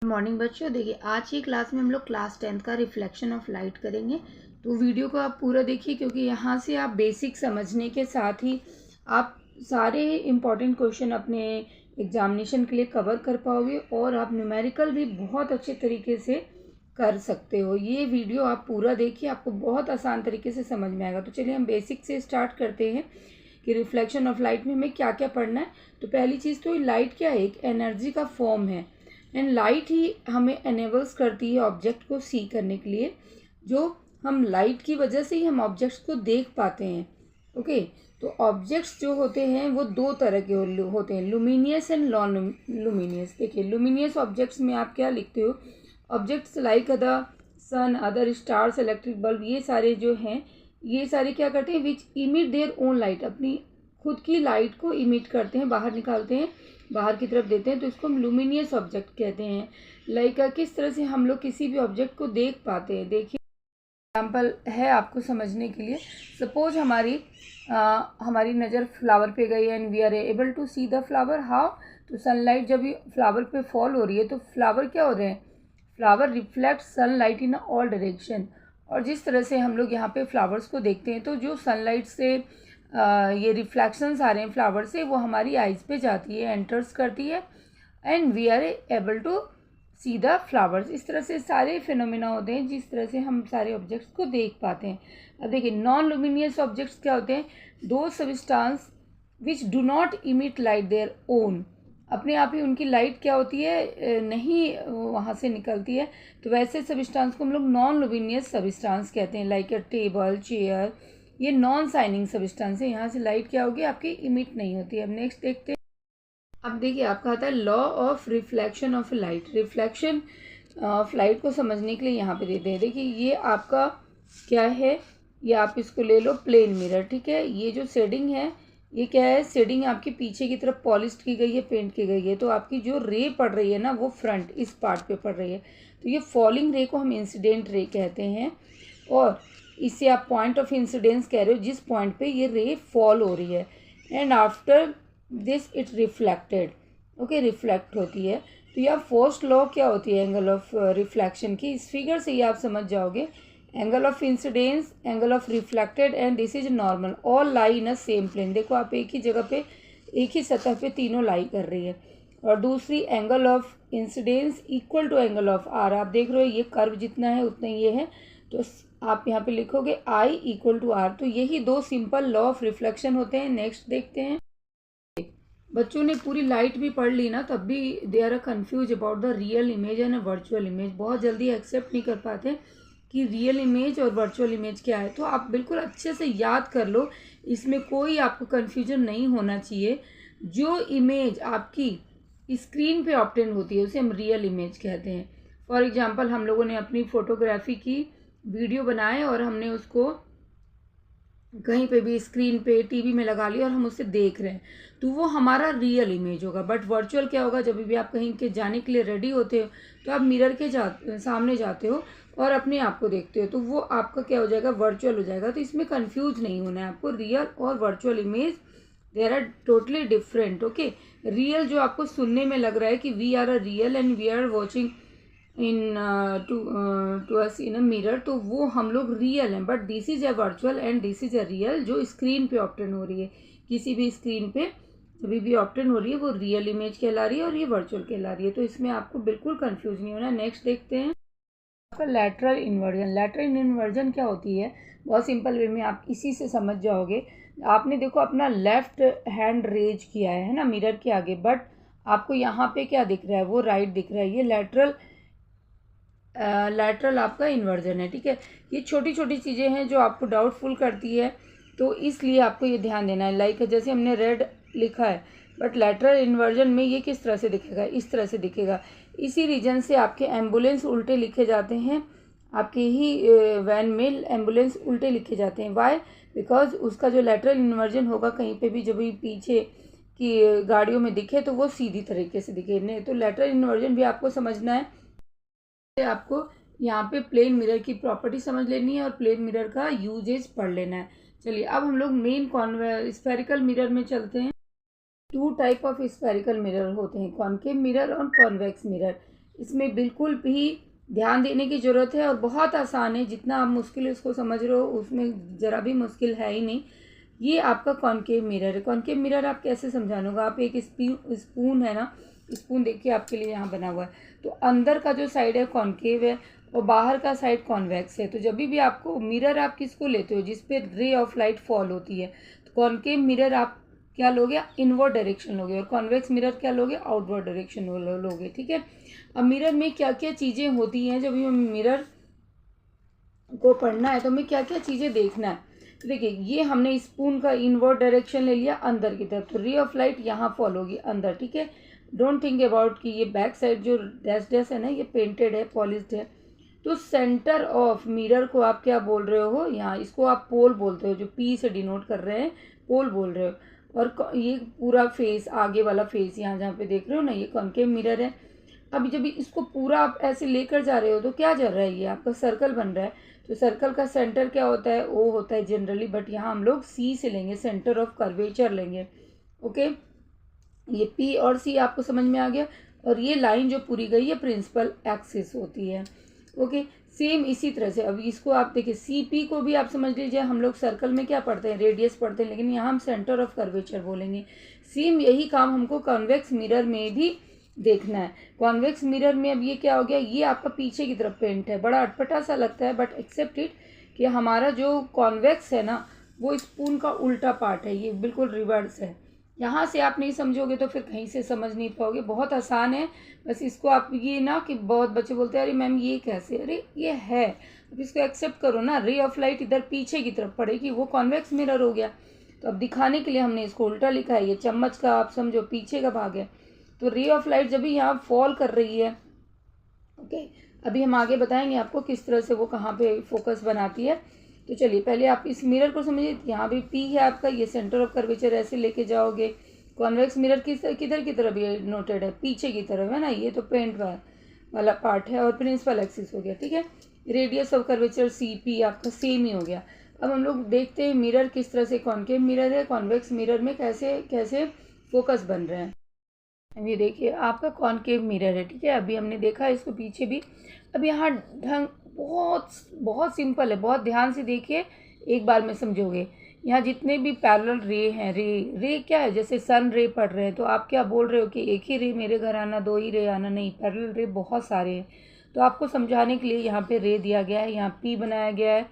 Morning बच्चों, देखिए आज की क्लास में हम लोग क्लास 10th का रिफ्लेक्शन ऑफ लाइट करेंगे। तो वीडियो को आप पूरा देखिए क्योंकि यहाँ से आप बेसिक समझने के साथ ही आप सारे इम्पॉर्टेंट क्वेश्चन अपने एग्जामिनेशन के लिए कवर कर पाओगे और आप न्यूमेरिकल भी बहुत अच्छे तरीके से कर सकते हो। ये वीडियो आप पूरा देखिए, आपको बहुत आसान तरीके से समझ में आएगा। तो चलिए हम बेसिक से स्टार्ट करते हैं कि रिफ्लेक्शन ऑफ लाइट में हमें क्या क्या पढ़ना है। तो पहली चीज़ तो लाइट क्या है, एक एनर्जी का फॉर्म है एंड लाइट ही हमें एनेबल्स करती है ऑब्जेक्ट को सी करने के लिए। जो हम लाइट की वजह से ही हम ऑब्जेक्ट्स को देख पाते हैं। ओके, तो ऑब्जेक्ट्स जो होते हैं वो दो तरह के होते हैं, लुमिनियस एंड नॉन लुमिनियस। देखिए लुमिनियस ऑब्जेक्ट्स में आप क्या लिखते हो, objects like the sun, other stars, electric bulb, ये सारे जो हैं ये सारे क्या करते हैं, which emit their own light, अपनी खुद की लाइट को इमिट करते हैं, बाहर निकालते हैं, बाहर की तरफ देते हैं। तो इसको हम लुमिनियस ऑब्जेक्ट कहते हैं। लाइक किस तरह से हम लोग किसी भी ऑब्जेक्ट को देख पाते हैं, देखिए एग्जाम्पल है आपको समझने के लिए। सपोज हमारी नज़र फ्लावर पे गई and we are able to see the flower. How? तो सनलाइट जब ये फ्लावर पे फॉल हो रही है तो फ्लावर क्या हो रहे हैं, flower reflect sunlight in all direction. और जिस तरह से हम लोग यहाँ पे फ्लावर्स को देखते हैं तो जो सनलाइट से ये रिफ्लेक्शंस आ रहे हैं फ्लावर से, वो हमारी आइज़ पे जाती है, एंटर्स करती है and we are able to see the flowers. इस तरह से सारे फिनोमिना होते हैं जिस तरह से हम सारे ऑब्जेक्ट्स को देख पाते हैं। अब देखिए नॉन लुमिनियस ऑब्जेक्ट्स क्या होते हैं, दो substance which do not emit light their own, अपने आप ही उनकी लाइट क्या होती है, नहीं वहाँ से निकलती है। तो वैसे सब्सटेंस को हम लोग नॉन लुमिनियस सब्सटेंस कहते हैं। लाइक अ टेबल, चेयर, ये नॉन शाइनिंग सब्सटेंस है, यहाँ से लाइट क्या होगी आपकी, इमिट नहीं होती है। अब नेक्स्ट देखते हैं। अब देखिए आपका आता है law of reflection of light. Reflection of light को समझने के लिए यहाँ पे देते हैं। देखिए ये आपका क्या है, ये आप इसको ले लो प्लेन मिरर, ठीक है। ये जो शेडिंग है ये क्या है, शेडिंग आपकी पीछे की तरफ पॉलिश की गई है, पेंट की गई है। तो आपकी जो रे पड़ रही है ना वो फ्रंट इस पार्ट पे पड़ रही है। तो ये फॉलिंग रे को हम इंसिडेंट रे कहते हैं और इससे आप पॉइंट ऑफ इंसिडेंस कह रहे हो जिस पॉइंट पे ये रे फॉल हो रही है। And after this it reflected, okay, reflect होती है। तो यह फर्स्ट लॉ क्या होती है एंगल ऑफ रिफ्लेक्शन की, इस फिगर से ही आप समझ जाओगे। Angle of incidence, angle of reflected and this is normal, all lie in a same plane. देखो आप एक ही जगह पे एक ही सतह पे तीनों लाई कर रही है। और दूसरी angle of incidence equal to angle of r, आप देख रहे हो ये कर्व जितना है उतना ये है, तो आप यहाँ पे लिखोगे आई इक्वल टू आर। तो यही दो सिंपल लॉ ऑफ रिफ्लेक्शन होते हैं। नेक्स्ट देखते हैं। बच्चों ने पूरी लाइट भी पढ़ ली ना तब भी they are confuse about the real image and virtual image, बहुत जल्दी एक्सेप्ट नहीं कर पाते कि रियल इमेज और वर्चुअल इमेज क्या है। तो आप बिल्कुल अच्छे से याद कर लो, इसमें कोई आपको कन्फ्यूजन नहीं होना चाहिए। जो इमेज आपकी स्क्रीन पे ऑब्टेन होती है उसे हम रियल इमेज कहते हैं। फॉर एग्जांपल हम लोगों ने अपनी फोटोग्राफी की वीडियो बनाए और हमने उसको कहीं पे भी स्क्रीन पे टीवी में लगा लिया और हम उसे देख रहे हैं, तो वो हमारा रियल इमेज होगा। बट वर्चुअल क्या होगा, जब भी आप कहीं के जाने के लिए रेडी होते हो तो आप मिरर के सामने जाते हो और अपने आप को देखते हो, तो वो आपका क्या हो जाएगा, वर्चुअल हो जाएगा। तो इसमें कंफ्यूज नहीं होना है आपको, रियल और virtual image there are totally different. Okay, real जो आपको सुनने में लग रहा है कि we are a real and we are watching in to us in a mirror, तो वो हम लोग रियल हैं। But this is a virtual and this is a real, जो स्क्रीन पे ऑब्टेन हो रही है, किसी भी स्क्रीन पे जब भी ऑब्टेन हो रही है वो रियल इमेज कहला रही है और ये वर्चुअल कहला रही है। तो इसमें आपको बिल्कुल कंफ्यूज नहीं होना। नेक्स्ट देखते हैं आपका लैटरल इन्वर्जन। लैटरल इन्वर्जन क्या होती है, बहुत सिंपल वे में आप इसी से समझ जाओगे। आपने देखो अपना लेफ्ट हैंड रेज किया है ना मिरर के आगे, बट आपको यहाँ पे क्या दिख रहा है, वो राइट दिख रहा है। ये लैटरल आपका इन्वर्जन है, ठीक है। ये छोटी छोटी चीज़ें हैं जो आपको डाउटफुल करती है, तो इसलिए आपको ये ध्यान देना है। लाइक जैसे हमने रेड लिखा है बट लैटरल इन्वर्जन में ये किस तरह से दिखेगा, इस तरह से दिखेगा। इसी रीजन से आपके एम्बुलेंस उल्टे लिखे जाते हैं, आपके ही वैन में एम्बुलेंस उल्टे लिखे जाते हैं। वाई? बिकॉज उसका जो लैटरल इन्वर्जन होगा कहीं पे भी जब भी पीछे की गाड़ियों में दिखे तो वो सीधी तरीके से दिखे। नहीं तो लैटरल इन्वर्जन भी आपको समझना है। आपको यहाँ पे प्लेन मिरर की प्रॉपर्टी समझ लेनी है और प्लेन मिरर का यूजेज पढ़ लेना है। चलिए अब हम लोग मेन स्फेरिकल मिरर में चलते हैं। Two type of spherical mirror होते हैं, कॉनकेव मिरर और कॉन्वेक्स मिरर। इसमें बिल्कुल भी ध्यान देने की ज़रूरत है और बहुत आसान है। जितना आप मुश्किल इसको समझ रहे हो उसमें ज़रा भी मुश्किल है ही नहीं। ये आपका कॉनकेव मिरर है। कॉनकेव मिरर आप कैसे समझाऊंगा, आप एक स्पून है ना, स्पून देखिए आपके लिए यहाँ बना हुआ है। तो अंदर का जो साइड है कॉनकेव है और बाहर का साइड कॉन्वेक्स है। तो जब भी आपको मिरर आप किसको लेते हो, जिस पे रे ऑफ लाइट फॉल होती है, तो कॉनकेव मिरर आप क्या लोगे, इनवर्ड डायरेक्शन लोगे, और कॉन्वेक्स मिरर क्या लोगे, आउटवर्ड डायरेक्शन लोगे। ठीक है। अब मिरर में क्या क्या चीज़ें होती हैं, जब हमें मिरर को पढ़ना है तो हमें क्या क्या चीज़ें देखना है। तो देखिए ये हमने स्पून का इनवर्ड डायरेक्शन ले लिया अंदर की तरफ, तो रे ऑफ लाइट यहाँ फॉल होगी अंदर। ठीक है। डोंट थिंक अबाउट कि ये बैक साइड जो डैश डैश है ना, ये पेंटेड है, पॉलिश्ड है। तो सेंटर ऑफ मिरर को आप क्या बोल रहे हो यहाँ, इसको आप पोल बोलते हो, जो पी से डिनोट कर रहे हैं, पोल बोल रहे हो। और ये पूरा फेस, आगे वाला फेस यहाँ जहाँ पे देख रहे हो ना, ये कॉनकेव मिरर है। अब जब इसको पूरा आप ऐसे लेकर जा रहे हो तो क्या चल रहा है, ये आपका सर्कल बन रहा है। तो सर्कल का सेंटर क्या होता है, ओ होता है जनरली, बट यहाँ हम लोग सी से लेंगे, सेंटर ऑफ कर्वेचर लेंगे। ओके, ये पी और सी आपको समझ में आ गया। और ये लाइन जो पूरी गई है प्रिंसिपल एक्सिस होती है। ओके, सेम इसी तरह से अब इसको आप देखिए, सी पी को भी आप समझ लीजिए, हम लोग सर्कल में क्या पढ़ते हैं, रेडियस पढ़ते हैं, लेकिन यहाँ हम सेंटर ऑफ कर्वेचर बोलेंगे। सेम यही काम हमको कॉन्वेक्स मिरर में भी देखना है। कॉन्वेक्स मिरर में अब ये क्या हो गया, ये आपका पीछे की तरफ पेंट है, बड़ा अटपटा सा लगता है, बट एक्सेप्ट इट कि हमारा जो कॉन्वेक्स है ना, वो स्पून का उल्टा पार्ट है, ये बिल्कुल रिवर्स है। यहाँ से आप नहीं समझोगे तो फिर कहीं से समझ नहीं पाओगे। बहुत आसान है, बस इसको आप ये ना कि बहुत बच्चे बोलते हैं अरे मैम ये कैसे, अरे ये है, अब इसको एक्सेप्ट करो ना। रे ऑफ लाइट इधर पीछे की तरफ पड़ेगी, वो कॉन्वेक्स मिरर हो गया। तो अब दिखाने के लिए हमने इसको उल्टा लिखा है, ये चम्मच का आप समझो पीछे का भाग है। तो रे ऑफ लाइट जब भी यहाँ फॉल कर रही है, ओके, अभी हम आगे बताएंगे आपको किस तरह से वो कहाँ पे फोकस बनाती है। तो चलिए पहले आप इस मिरर को समझिए। यहाँ भी पी है आपका, ये सेंटर ऑफ कर्वेचर ऐसे लेके जाओगे। कॉन्वेक्स मिरर किधर की तरफ ये नोटेड है, पीछे की तरफ है ना, ये तो पेंट वाला पार्ट है, और प्रिंसिपल एक्सिस हो गया। ठीक है। Radius of curvature C P आपका सेम ही हो गया। अब हम लोग देखते हैं मिरर किस तरह से, कॉन्केव मिरर है, कॉन्वेक्स मिरर में कैसे कैसे फोकस बन रहे हैं। अब ये देखिए आपका कॉनकेव मिरर है। ठीक है, अभी हमने देखा इसको पीछे भी। अब यहाँ ढंग बहुत बहुत सिंपल है, बहुत ध्यान से देखिए, एक बार में समझोगे। यहाँ जितने भी पैरेलल रे हैं, रे क्या है, जैसे सन रे पढ़ रहे हैं तो आप क्या बोल रहे हो कि एक ही रे मेरे घर आना, दो ही रे आना, नहीं, पैरेलल रे बहुत सारे हैं। तो आपको समझाने के लिए यहाँ पे रे दिया गया है, यहाँ पी बनाया गया है,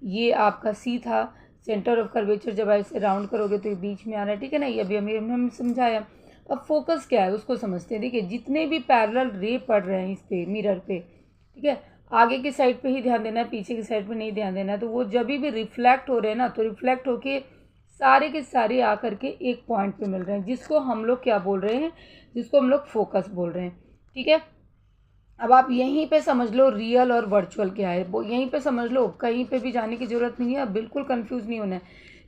ये आपका सी था, सेंटर ऑफ कर्वेचर जब ऐसे राउंड करोगे तो ये बीच में आ रहा है। ठीक है ना, ये अभी हमने समझाया। अब फोकस क्या है उसको समझते हैं। देखिए जितने भी पैरेलल रे पड़ रहे हैं इस पे मिरर पे, ठीक है, आगे की साइड पे ही ध्यान देना है, पीछे की साइड पे नहीं ध्यान देना है। तो वो जब भी रिफ्लेक्ट हो रहे हैं ना, तो रिफ्लेक्ट होके सारे के सारे आकर के एक पॉइंट पे मिल रहे हैं, जिसको हम लोग क्या बोल रहे हैं, जिसको हम लोग फोकस बोल रहे हैं। ठीक है। अब आप यहीं पे समझ लो रियल और वर्चुअल क्या है, वो यहीं पे समझ लो, कहीं पे भी जाने की ज़रूरत नहीं है, अब बिल्कुल कंफ्यूज नहीं होना है।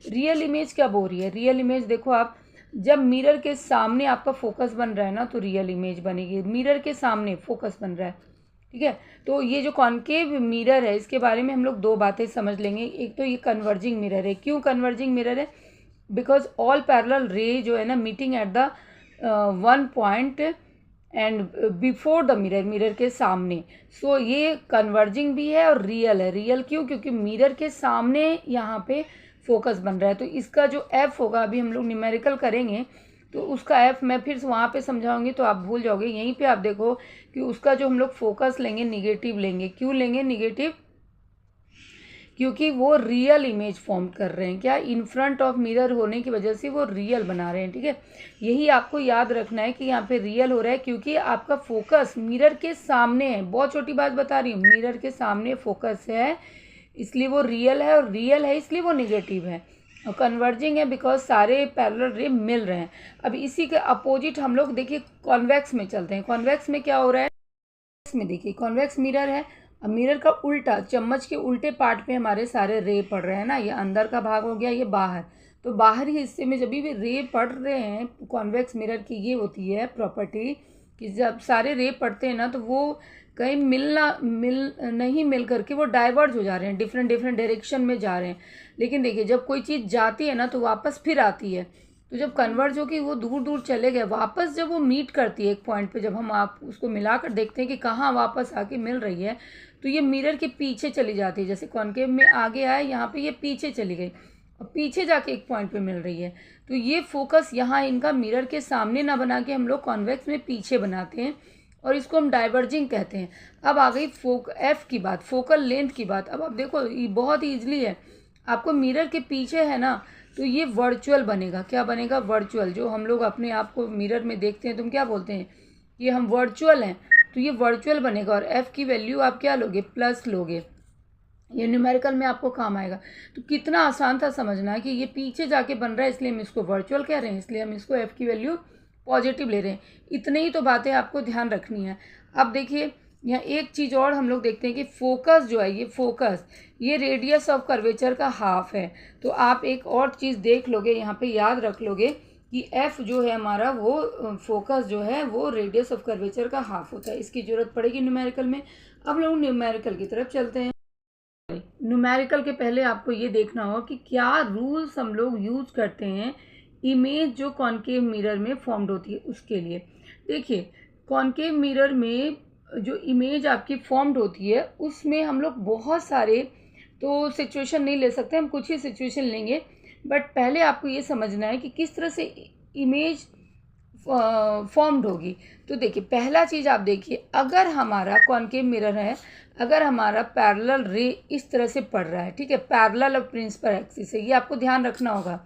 रियल इमेज क्या बोल रही है, रियल इमेज देखो आप, जब मिरर के सामने आपका फोकस बन रहा है ना, तो रियल इमेज बनेगी, मिरर के सामने फोकस बन रहा है। ठीक है। तो ये जो कॉनकेव मिरर है, इसके बारे में हम लोग दो बातें समझ लेंगे। एक तो ये कन्वर्जिंग मिरर है। क्यों कन्वर्जिंग मिरर है, बिकॉज ऑल पैरेलल रे जो है ना meeting at the one point and before the mirror, mirror के सामने। सो ये कन्वर्जिंग भी है और रियल है। रियल क्यों, क्योंकि मिरर के सामने यहाँ पे फोकस बन रहा है। तो इसका जो एफ होगा, अभी हम लोग न्यूमेरिकल करेंगे तो उसका एफ मैं फिर वहाँ पे समझाऊंगी तो आप भूल जाओगे। यहीं पे आप देखो कि उसका जो हम लोग फोकस लेंगे निगेटिव लेंगे। क्यों लेंगे निगेटिव, क्योंकि वो रियल इमेज फॉर्म कर रहे हैं। क्या, इन फ्रंट ऑफ मिरर होने की वजह से वो रियल बना रहे हैं। ठीक है, यही आपको याद रखना है कि यहाँ पे रियल हो रहा है क्योंकि आपका फोकस मिरर के सामने है। बहुत छोटी बात बता रही हूँ, मिरर के सामने फोकस है इसलिए वो रियल है, और रियल है इसलिए वो निगेटिव है। और कन्वर्जिंग है बिकॉज सारे पैरेलल रे मिल रहे हैं। अब इसी के अपोजिट हम लोग देखिए कॉन्वेक्स में चलते हैं। कॉन्वेक्स में क्या हो रहा है, इसमें देखिए कॉन्वेक्स मिरर है। अब मिरर का उल्टा, चम्मच के उल्टे पार्ट पे हमारे सारे रे पड़ रहे हैं ना, ये अंदर का भाग हो गया, ये बाहर। तो बाहरी हिस्से में जब भी रे पड़ रहे हैं, कॉन्वेक्स मिरर की ये होती है प्रॉपर्टी कि जब सारे रे पड़ते हैं ना, तो वो कहीं नहीं मिल करके वो डाइवर्ज हो जा रहे हैं, डिफरेंट डायरेक्शन में जा रहे हैं। लेकिन देखिए जब कोई चीज़ जाती है ना तो वापस फिर आती है। तो जब कन्वर्ज हो कि वो दूर दूर चले गए, वापस जब वो मीट करती है एक पॉइंट पे, जब हम आप उसको मिलाकर देखते हैं कि कहाँ वापस आके मिल रही है, तो ये मिरर के पीछे चली जाती है। जैसे कॉन्केव में आगे आए, यहाँ पे ये पीछे चली गई और पीछे जाके एक पॉइंट पे मिल रही है। तो ये फोकस यहाँ इनका मिरर के सामने ना बना के हम लोग कॉन्वेक्स में पीछे बनाते हैं और इसको हम डाइवर्जिंग कहते हैं। अब आ गई एफ की बात, फोकल लेंथ की बात। अब आप देखो ये बहुत ईजिली है, आपको मिरर के पीछे है ना, तो ये वर्चुअल बनेगा। क्या बनेगा? वर्चुअल। जो हम लोग अपने आप को मिरर में देखते हैं, तुम क्या बोलते हैं कि हम वर्चुअल हैं, तो ये वर्चुअल बनेगा। और एफ की वैल्यू आप क्या लोगे? प्लस लोगे। ये न्यूमेरिकल में आपको काम आएगा। तो कितना आसान था समझना कि ये पीछे जाके बन रहा है, इसलिए हम इसको वर्चुअल कह रहे हैं, इसलिए हम इसको एफ की वैल्यू पॉजिटिव ले रहे हैं। इतने ही तो बातें आपको ध्यान रखनी है। अब देखिए यहाँ एक चीज़ और हम लोग देखते हैं कि फोकस जो है, ये फोकस ये रेडियस ऑफ कर्वेचर का हाफ है। तो आप एक और चीज़ देख लोगे, यहाँ पे याद रख लोगे कि एफ जो है हमारा, वो फोकस जो है वो रेडियस ऑफ कर्वेचर का हाफ होता है। इसकी ज़रूरत पड़ेगी न्यूमेरिकल में। अब लोग न्यूमेरिकल की तरफ चलते हैं। न्यूमेरिकल के पहले आपको ये देखना होगा कि क्या रूल्स हम लोग यूज़ करते हैं इमेज जो कॉन्केव मिरर में फॉर्म्ड होती है उसके लिए। देखिए कॉन्केव मिरर में जो इमेज आपकी फॉर्म्ड होती है उसमें हम लोग बहुत सारे तो सिचुएशन नहीं ले सकते, हम कुछ ही सिचुएशन लेंगे। बट पहले आपको ये समझना है कि किस तरह से इमेज फॉर्म्ड होगी। तो देखिए पहला चीज़ आप देखिए, अगर हमारा कॉन्केव मिरर है, अगर हमारा पैरेलल रे इस तरह से पड़ रहा है, ठीक है, पैरेलल ऑफ प्रिंसिपल एक्सिस से, ये आपको ध्यान रखना होगा।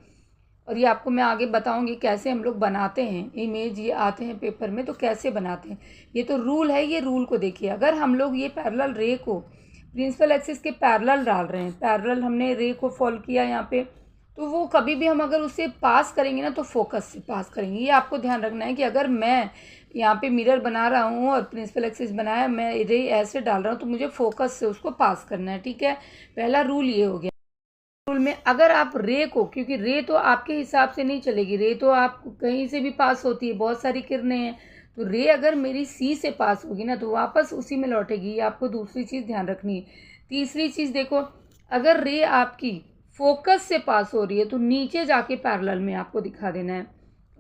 और ये आपको मैं आगे बताऊंगी कैसे हम लोग बनाते हैं इमेज, ये आते हैं पेपर में तो कैसे बनाते हैं। ये तो रूल है, ये रूल को देखिए। अगर हम लोग ये पैरेलल रे को प्रिंसिपल एक्सिस के पैरेलल डाल रहे हैं, पैरेलल हमने रे को फॉलो किया यहाँ पे, तो वो कभी भी हम अगर उससे पास करेंगे ना तो फोकस से पास करेंगे। ये आपको ध्यान रखना है कि अगर मैं यहाँ पे मिरर बना रहा हूँ और प्रिंसिपल एक्सिस बनाया, मैं रे ऐसे डाल रहा हूँ, तो मुझे फोकस से उसको पास करना है, ठीक है। पहला रूल ये हो गया। रूल में अगर आप रे को, क्योंकि रे तो आपके हिसाब से नहीं चलेगी, रे तो आप कहीं से भी पास होती है, बहुत सारी किरणें हैं, तो रे अगर मेरी सी से पास होगी ना तो वापस उसी में लौटेगी। ये आपको दूसरी चीज़ ध्यान रखनी है। तीसरी चीज़ देखो, अगर रे आपकी फोकस से पास हो रही है तो नीचे जाके पैरेलल में आपको दिखा देना है,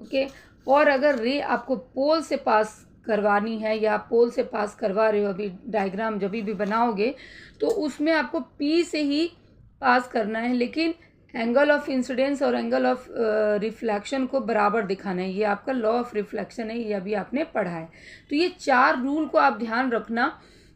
ओके। और अगर रे आपको पोल से पास करवानी है या आप पोल से पास करवा रहे हो, अभी डायग्राम जब भी बनाओगे तो उसमें आपको पी से ही पास करना है, लेकिन एंगल ऑफ इंसिडेंस और एंगल ऑफ रिफ्लेक्शन को बराबर दिखाना है। ये आपका लॉ ऑफ रिफ्लेक्शन है, ये अभी आपने पढ़ा है। तो ये 4 रूल को आप ध्यान रखना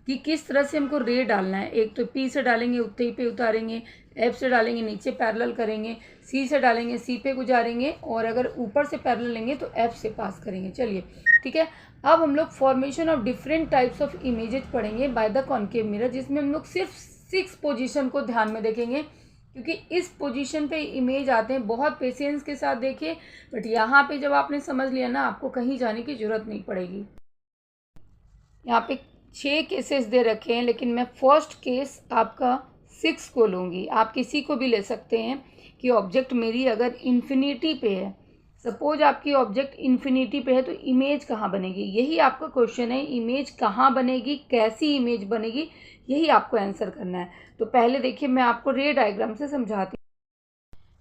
कि किस तरह से हमको रे डालना है। एक तो पी से डालेंगे उत्ते पे उतारेंगे, एफ से डालेंगे नीचे पैरेलल करेंगे, सी से डालेंगे सी पे गुजारेंगे, और अगर ऊपर से पैरेलल लेंगे तो एफ से पास करेंगे। चलिए ठीक है। अब हम लोग formation of different types of images पढ़ेंगे बाय द कॉन्केव मिरर, जिसमें हम लोग सिर्फ 6 पोजीशन को ध्यान में देखेंगे, क्योंकि इस पोजीशन पे इमेज आते हैं। बहुत पेशेंस के साथ देखिए, बट यहाँ पे जब आपने समझ लिया ना, आपको कहीं जाने की जरूरत नहीं पड़ेगी। यहाँ पे 6 केसेस दे रखे हैं, लेकिन मैं फर्स्ट केस आपका 6 को लूँगी। आप किसी को भी ले सकते हैं कि ऑब्जेक्ट मेरी अगर इन्फिनिटी पे है, सपोज आपकी ऑब्जेक्ट इन्फिनिटी पे है, तो इमेज कहाँ बनेगी? यही आपका क्वेश्चन है, इमेज कहाँ बनेगी, कैसी इमेज बनेगी, यही आपको आंसर करना है। तो पहले देखिए मैं आपको रे डायग्राम से समझाती हूँ।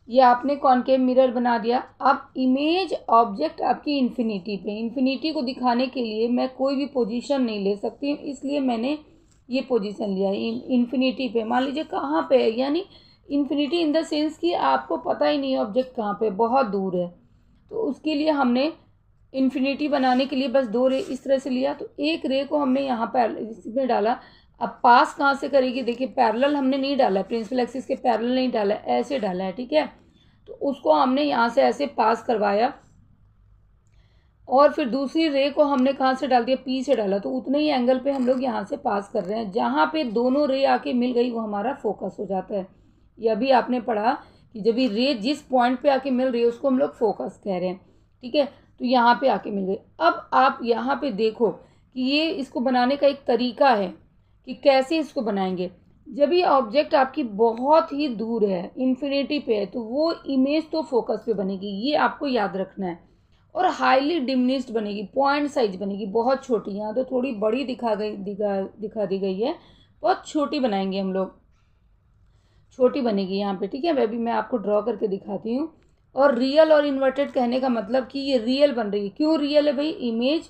ये आपने कॉन्केव मिरर बना दिया। अब इमेज ऑब्जेक्ट आपकी इन्फिनिटी पे, इन्फिनिटी को दिखाने के लिए मैं कोई भी पोजीशन नहीं ले सकती, इसलिए मैंने ये पोजीशन लिया है इन्फिनिटी पे। मान लीजिए कहाँ पे है, यानी इन्फिनिटी इन द सेंस कि आपको पता ही नहीं है ऑब्जेक्ट कहाँ पे, बहुत दूर है। तो उसके लिए हमने इन्फिनिटी बनाने के लिए बस 2 रे इस तरह से लिया, तो एक रे को हमने यहाँ पर इसमें डाला। अब पास कहाँ से करेगी? देखिए पैरेलल हमने नहीं डाला है, प्रिंसिपल एक्सिस के पैरेलल नहीं डाला है, ऐसे डाला है, ठीक है। तो उसको हमने यहाँ से ऐसे पास करवाया, और फिर दूसरी रे को हमने कहाँ से डाल दिया? पी से डाला। तो उतने ही एंगल पे हम लोग यहाँ से पास कर रहे हैं, जहाँ पे दोनों रे आके मिल गई वो हमारा फोकस हो जाता है। ये अभी आपने पढ़ा कि जब ये रे जिस पॉइंट पे आके मिल रही है उसको हम लोग फोकस कह रहे हैं, ठीक है। तो यहाँ पे आके मिल गई। अब आप यहाँ पे देखो कि ये इसको बनाने का एक तरीका है कि कैसे इसको बनाएंगे। जब ये ऑब्जेक्ट आपकी बहुत ही दूर है, इन्फिनिटी पे है, तो वो इमेज तो फोकस पे बनेगी, ये आपको याद रखना है। और हाईली डिमिनिश्ड बनेगी, पॉइंट साइज बनेगी, बहुत छोटी। यहाँ तो थोड़ी बड़ी दिखा दी गई है, बहुत छोटी बनाएंगे हम लोग, छोटी बनेगी यहाँ पे, ठीक है। मैं आपको ड्रॉ करके दिखाती हूँ। और रियल और इन्वर्टेड कहने का मतलब कि ये रियल बन रही है। क्यों रियल है भाई इमेज?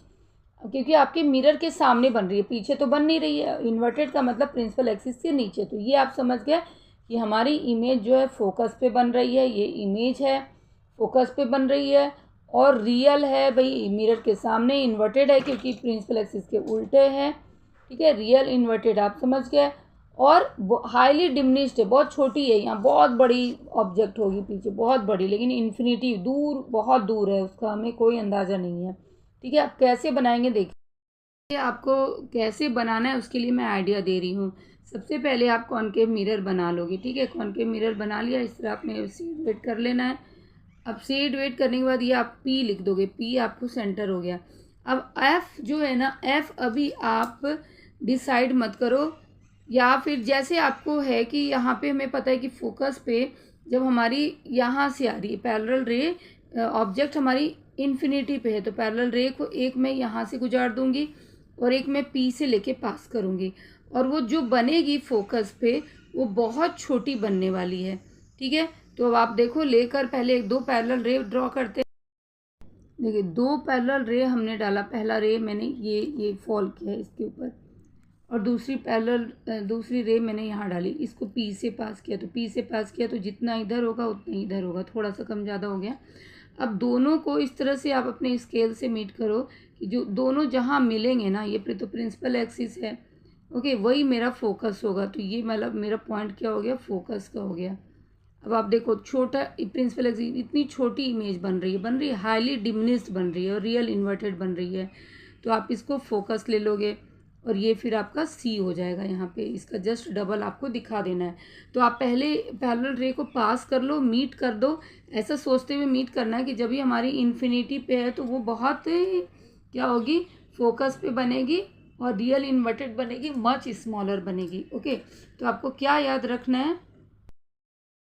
क्योंकि आपके मिरर के सामने बन रही है, पीछे तो बन नहीं रही है। इन्वर्टेड का मतलब प्रिंसिपल एक्सिस के नीचे। तो ये आप समझ गए कि हमारी इमेज जो है फोकस पे बन रही है, ये इमेज है फोकस पे बन रही है, और रियल है भाई मिरर के सामने, इन्वर्टेड है क्योंकि प्रिंसिपल एक्सिस के उल्टे है। ठीक है, रियल इन्वर्टेड आप समझ गए। और हाईली डिमिनिश्ड है, बहुत छोटी है, यहाँ बहुत बड़ी ऑब्जेक्ट होगी पीछे, बहुत बड़ी, लेकिन इन्फिनिटी दूर, बहुत दूर है, उसका हमें कोई अंदाज़ा नहीं है। ठीक है, आप कैसे बनाएंगे देखिए, आपको कैसे बनाना है उसके लिए मैं आइडिया दे रही हूँ। सबसे पहले आप कॉनकेव मिरर बना लोगे। ठीक है, कॉनकेव मिरर बना लिया, इस तरह आपने सीड वेट कर लेना है। अब सीड वेट करने के बाद ये आप पी लिख दोगे, पी आपको सेंटर हो गया। अब एफ जो है ना, एफ अभी आप डिसाइड मत करो, या फिर जैसे आपको है कि यहाँ पे हमें पता है कि फोकस पे जब हमारी यहाँ से आ रही है पैरेलल रे, ऑब्जेक्ट हमारी इन्फिनिटी पे है, तो पैरेलल रे को एक मैं यहाँ से गुजार दूंगी और एक मैं पी से लेके पास करूँगी, और वो जो बनेगी फोकस पे वो बहुत छोटी बनने वाली है। ठीक है, तो अब आप देखो, लेकर पहले 2 पैरेलल रे ड्रॉ करते हैं। देखिए 2 पैरेलल रे हमने डाला, पहला रे मैंने ये फॉल किया इसके ऊपर, और दूसरी रे मैंने यहाँ डाली, इसको पी से पास किया, तो पी से पास किया तो जितना इधर होगा उतना ही इधर होगा, थोड़ा सा कम ज़्यादा हो गया। अब दोनों को इस तरह से आप अपने स्केल से मीट करो कि जो दोनों जहाँ मिलेंगे ना, ये तो प्रिंसिपल एक्सिस है, ओके, वही मेरा फोकस होगा। तो ये मतलब मेरा पॉइंट क्या हो गया, फोकस का हो गया। अब आप देखो, छोटा प्रिंसिपल एक्सिस, इतनी छोटी इमेज बन रही है, हाईली डिमिनिश्ड बन रही है और रियल इन्वर्टेड बन रही है। तो आप इसको फोकस ले लोगे और ये फिर आपका सी हो जाएगा, यहाँ पे इसका जस्ट डबल आपको दिखा देना है। तो आप पहले पैरेलल रे को पास कर लो, मीट कर दो, ऐसा सोचते हुए मीट करना है कि जब ये हमारी इन्फिनिटी पे है तो वो बहुत क्या होगी, फोकस पे बनेगी, और रियल इन्वर्टेड बनेगी, मच स्मॉलर बनेगी। ओके, तो आपको क्या याद रखना है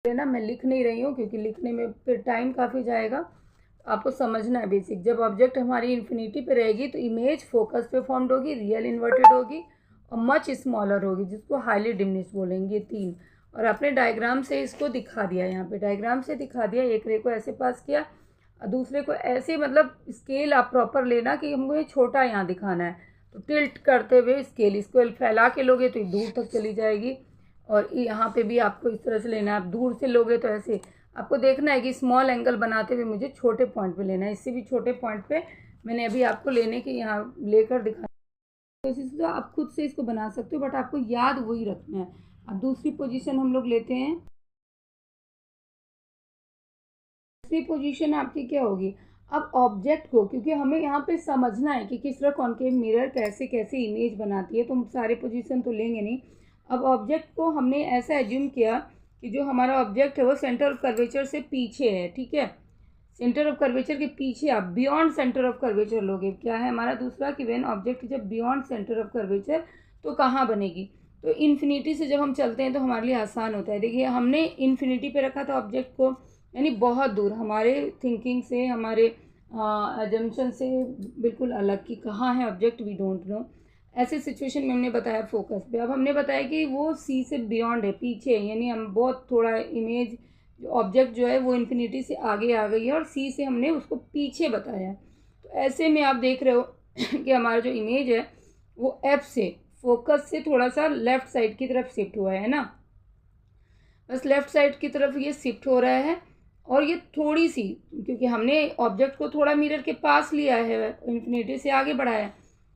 ना, मैं लिख नहीं रही हूँ क्योंकि लिखने में फिर टाइम काफ़ी जाएगा। आपको समझना है बेसिक, जब ऑब्जेक्ट हमारी इन्फिनिटी पे रहेगी तो इमेज फोकस पे फॉर्म्ड होगी, रियल इन्वर्टेड होगी और मच स्मॉलर होगी, जिसको हाईली डिमिनिश्ड बोलेंगे, ये 3। और आपने डायग्राम से इसको दिखा दिया, यहाँ पे डायग्राम से दिखा दिया, एक रे को ऐसे पास किया और दूसरे को ऐसे, मतलब स्केल आप प्रॉपर लेना कि हमको ये छोटा यहाँ दिखाना है, तो टिल्ट करते हुए स्केल इसको फैला के लोगे तो ये दूर तक चली जाएगी, और यहाँ पे भी आपको इस तरह से लेना है। आप दूर से लोगे तो ऐसे आपको देखना है कि स्मॉल एंगल बनाते हुए मुझे छोटे पॉइंट पे लेना है, इससे भी छोटे पॉइंट पे मैंने अभी आपको लेने के यहाँ लेकर दिखा, कोशिश तो आप खुद से इसको बना सकते हो, बट आपको याद वही रखना है। अब दूसरी पोजीशन हम लोग लेते हैं, दूसरी पोजीशन आपकी क्या होगी, अब ऑब्जेक्ट को, क्योंकि हमें यहाँ पे समझना है कि किस तरह कॉनकेव मिरर कैसे कैसे इमेज बनाती है, तो हम सारे पोजीशन तो लेंगे नहीं। अब ऑब्जेक्ट को हमने ऐसा एज्यूम किया कि जो हमारा ऑब्जेक्ट है वो सेंटर ऑफ कर्वेचर से पीछे है। ठीक है, सेंटर ऑफ कर्वेचर के पीछे, आप बियॉन्ड सेंटर ऑफ कर्वेचर लोगे। क्या है हमारा दूसरा, कि व्हेन ऑब्जेक्ट जब बियॉन्ड सेंटर ऑफ कर्वेचर तो कहाँ बनेगी, तो इन्फिनिटी से जब हम चलते हैं तो हमारे लिए आसान होता है। देखिए हमने इन्फिनिटी पे रखा था ऑब्जेक्ट को, यानी बहुत दूर, हमारे थिंकिंग से, हमारे एजम्पशन से बिल्कुल अलग, कि कहाँ है ऑब्जेक्ट वी डोंट नो। ऐसे सिचुएशन में हमने बताया फोकस पे। अब हमने बताया कि वो सी से बियॉन्ड है, पीछे है, यानी हम बहुत थोड़ा इमेज ऑब्जेक्ट जो है वो इन्फिनिटी से आगे आ गई है और सी से हमने उसको पीछे बताया। तो ऐसे में आप देख रहे हो कि हमारा जो इमेज है वो एफ से, फोकस से थोड़ा सा लेफ़्ट साइड की तरफ शिफ्ट हुआ है ना, बस लेफ़्ट साइड की तरफ ये शिफ्ट हो रहा है। और ये थोड़ी सी, क्योंकि हमने ऑब्जेक्ट को थोड़ा मिरर के पास लिया है, इन्फिनिटी से आगे बढ़ाया,